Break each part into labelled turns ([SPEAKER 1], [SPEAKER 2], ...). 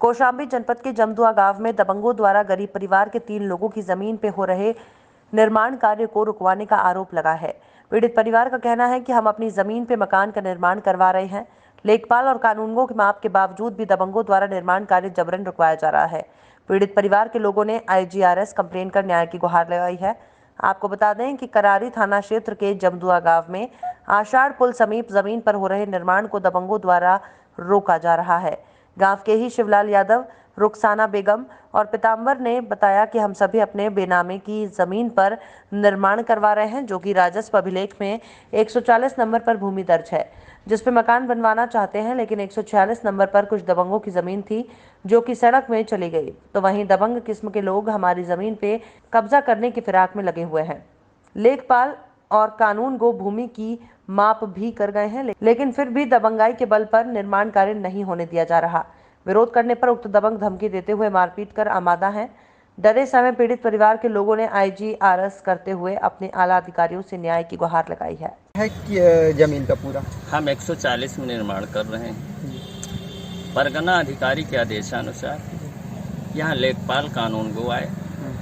[SPEAKER 1] कौशाम्बी जनपद के जमदुआ गांव में दबंगों द्वारा गरीब परिवार के 3 लोगों की जमीन पे हो रहे निर्माण कार्य को रुकवाने का आरोप लगा है। पीड़ित परिवार का कहना है कि हम अपनी जमीन पे मकान का निर्माण करवा रहे हैं। लेखपाल और कानूनगो के माप के बावजूद भी दबंगों द्वारा निर्माण कार्य जबरन रुकवाया जा रहा है। पीड़ित परिवार के लोगों ने IGRS कंप्लेन कर न्याय की गुहार लगाई है। आपको बता दें कि करारी थाना क्षेत्र के जमदुआ गांव में आषाढ़ पुल समीप जमीन पर हो रहे निर्माण को दबंगों द्वारा रोका जा रहा है। गांव के ही शिवलाल यादव, रुखसाना बेगम और पीताम्बर ने बताया कि हम सभी अपने बेनामे की जमीन पर निर्माण करवा रहे हैं, जो कि राजस्व अभिलेख में 140 नंबर पर भूमि दर्ज है, जिस पे मकान बनवाना चाहते हैं, लेकिन 146 नंबर पर कुछ दबंगों की जमीन थी जो कि सड़क में चली गई। तो वहीं दबंग किस्म के लोग हमारी जमीन पे कब्जा करने की फिराक में लगे हुए हैं। लेखपाल और कानून गो भूमि की माप भी कर गए हैं, लेकिन फिर भी दबंगाई के बल पर निर्माण कार्य नहीं होने दिया जा रहा। विरोध करने पर उक्त दबंग धमकी देते हुए मारपीट कर आमादा हैं। डरे समय पीड़ित परिवार के लोगों ने IGRS करते हुए अपने आला अधिकारियों से न्याय की गुहार लगाई है।
[SPEAKER 2] कि जमीन का पूरा
[SPEAKER 3] हम 140 में निर्माण कर रहे हैं। परगना अधिकारी के आदेशानुसार यहाँ लेखपाल कानून गो आए,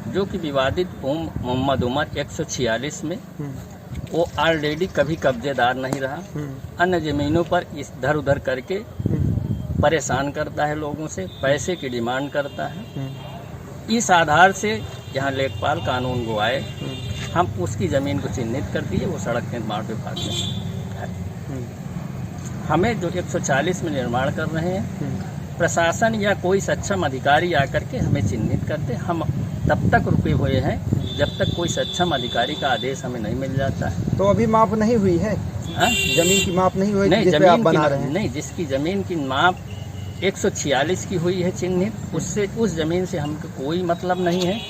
[SPEAKER 3] जो कि विवादित भूमि मोहम्मद उमर 146 में वो ऑलरेडी कभी कब्जेदार नहीं रहा। अन्य जमीनों पर इधर उधर करके परेशान करता है, लोगों से पैसे की डिमांड करता है। इस आधार से यहाँ लेखपाल कानून गो आए, हम उसकी ज़मीन को चिन्हित कर दिए। वो सड़क निर्माण विभाग में है। हमें जो 140 में निर्माण कर रहे हैं, प्रशासन या कोई सक्षम अधिकारी आकर के हमें चिन्हित करते, हम तब तक रुके हुए हैं जब तक कोई सक्षम अधिकारी का आदेश हमें नहीं मिल जाता है।
[SPEAKER 2] तो अभी माप नहीं हुई है? जमीन की माप नहीं हुई?
[SPEAKER 3] नहीं,
[SPEAKER 2] जमीन आप बना रहे हैं?
[SPEAKER 3] नहीं, जिसकी जमीन की माप 146 की हुई है चिन्हित, उससे उस जमीन से हमको कोई मतलब नहीं है।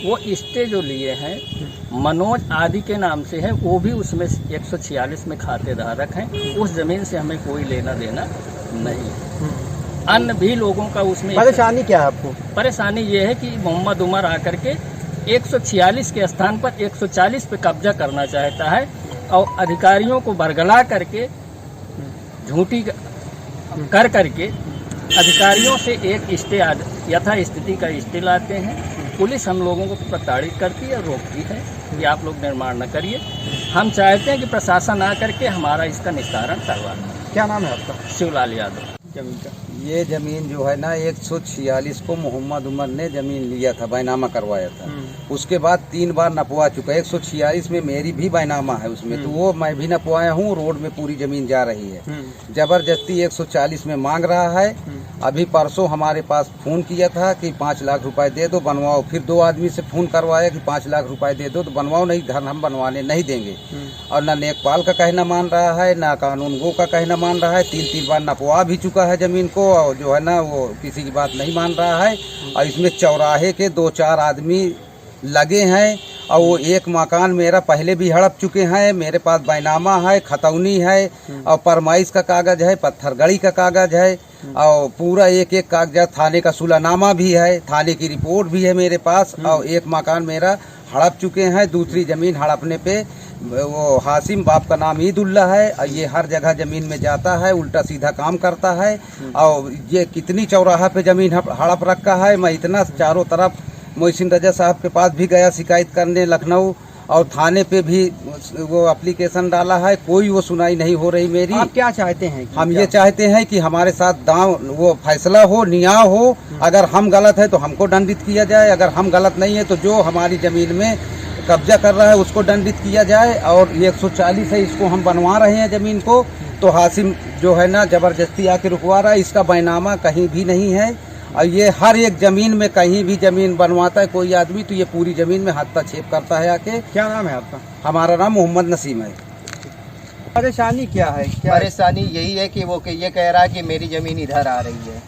[SPEAKER 3] वो स्टे जो लिए हैं मनोज आदि के नाम से है, वो भी उसमें 146 में खातेदारक हैं। उस जमीन से हमें कोई लेना देना नहीं है। अन्य भी लोगों का उसमें
[SPEAKER 2] परेशानी क्या है आपको?
[SPEAKER 3] परेशानी ये है कि मोहम्मद उमर आकर के 146 के स्थान पर 140 पे कब्जा करना चाहता है और अधिकारियों को बरगला करके झूठी कर करके अधिकारियों से एक स्टे यथा स्थिति का स्टे लाते हैं। पुलिस हम लोगों को प्रताड़ित करती है, रोकती है कि आप लोग निर्माण न करिए। हम चाहते हैं कि प्रशासन आकर के हमारा इसका निस्तारण करवा।
[SPEAKER 2] क्या नाम है आपका?
[SPEAKER 3] शिवलाल यादव।
[SPEAKER 2] जमीन का
[SPEAKER 4] ये जमीन जो है ना 146 को मोहम्मद उमर ने जमीन लिया था, बैनामा करवाया था। उसके बाद 3 बार नपवा चुका है। 146 में मेरी भी बैनामा है उसमें, तो वो मैं भी नपवाया हूँ। रोड में पूरी जमीन जा रही है। जबरदस्ती 140 में मांग रहा है। अभी परसों हमारे पास फोन किया था कि 5 लाख रुपए दे दो बनवाओ। फिर 2 आदमी से फोन करवाया कि 5 लाख रुपए दे दो तो बनवाओ, नहीं घर हम बनवाने नहीं देंगे। और न लेखपाल का कहना मान रहा है, न कानून गो का कहना मान रहा है। 3 बार नपवा भी चुका है जमीन को, और जो है ना वो किसी की बात नहीं मान रहा है। और इसमें चौराहे के 2-4 आदमी लगे हैं, और वो एक मकान मेरा पहले भी हड़प चुके हैं। मेरे पास बैनामा है, खतौनी है, और परमाइश का कागज है, पत्थरगड़ी का कागज है, और पूरा एक कागजात, थाने का सुलहनामा भी है, थाने की रिपोर्ट भी है मेरे पास। और एक मकान मेरा हड़प चुके हैं। दूसरी जमीन हड़पने पे वो हासिम, बाप का नाम ईदुल्ला है, और ये हर जगह जमीन में जाता है, उल्टा सीधा काम करता है। और ये कितनी चौराहा पे जमीन हड़प रखा है। मैं इतना चारों तरफ मोहसिन रजा साहब के पास भी गया शिकायत करने लखनऊ, और थाने पे भी वो एप्लीकेशन डाला है, कोई वो सुनाई नहीं हो रही मेरी।
[SPEAKER 2] आप क्या चाहते हैं?
[SPEAKER 4] हम ये चाहते हैं कि हमारे साथ दांव वो फैसला हो, न्याय हो। अगर हम गलत है तो हमको दंडित किया जाए, अगर हम गलत नहीं है तो जो हमारी जमीन में कब्जा कर रहा है उसको दंडित किया जाए। और ये 140 है, इसको हम बनवा रहे हैं जमीन को, तो हासिम जो है ना जबरदस्ती आके रुकवा रहा है। इसका बैनामा कहीं भी नहीं है, और ये हर एक जमीन में कहीं भी जमीन बनवाता है कोई आदमी तो ये पूरी जमीन में हस्तक्षेप करता है आके।
[SPEAKER 2] क्या नाम है आपका?
[SPEAKER 4] हमारा नाम मोहम्मद नसीम है।
[SPEAKER 2] परेशानी क्या है?
[SPEAKER 5] परेशानी यही है कि वो ये कह रहा है कि मेरी जमीन इधर आ रही है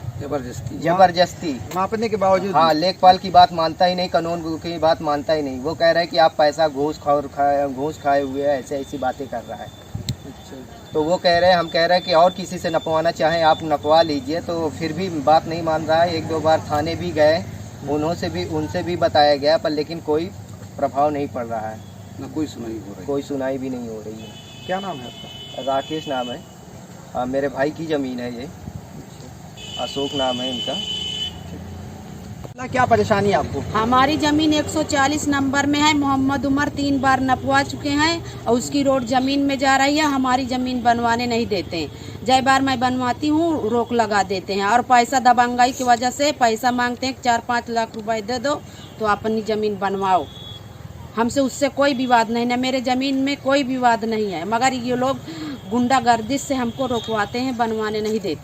[SPEAKER 5] जबरदस्ती
[SPEAKER 2] मापने के बावजूद।
[SPEAKER 5] हाँ, लेखपाल की बात मानता ही नहीं, कानून की बात मानता ही नहीं। वो कह रहा है कि आप पैसा घूस खाए हुए हैं, ऐसी बातें कर रहा है। तो वो कह रहे हैं, हम कह रहे हैं कि और किसी से नपवाना चाहें आप नपवा लीजिए, तो फिर भी बात नहीं मान रहा है। 1-2 बार थाने भी गए, उनसे भी बताया गया, पर लेकिन कोई प्रभाव नहीं पड़ रहा है,
[SPEAKER 4] न कोई सुनाई हो रही,
[SPEAKER 5] कोई सुनाई भी नहीं हो रही है।
[SPEAKER 2] क्या नाम है आपका?
[SPEAKER 5] राकेश नाम है। मेरे भाई की ज़मीन है ये, अशोक नाम है इनका।
[SPEAKER 2] क्या परेशानी है आपको?
[SPEAKER 6] हमारी जमीन 140 नंबर में है। मोहम्मद उमर 3 बार नपवा चुके हैं और उसकी रोड जमीन में जा रही है। हमारी जमीन बनवाने नहीं देते हैं। जय बार मैं बनवाती हूँ रोक लगा देते हैं और पैसा दबंगाई की वजह से पैसा मांगते हैं। 4-5 लाख रुपए दे दो तो अपनी जमीन बनवाओ। हमसे उससे कोई विवाद नहीं, ना मेरे ज़मीन में कोई विवाद नहीं है, मगर ये लोग गुंडागर्दी से हमको रोकवाते हैं, बनवाने नहीं देते।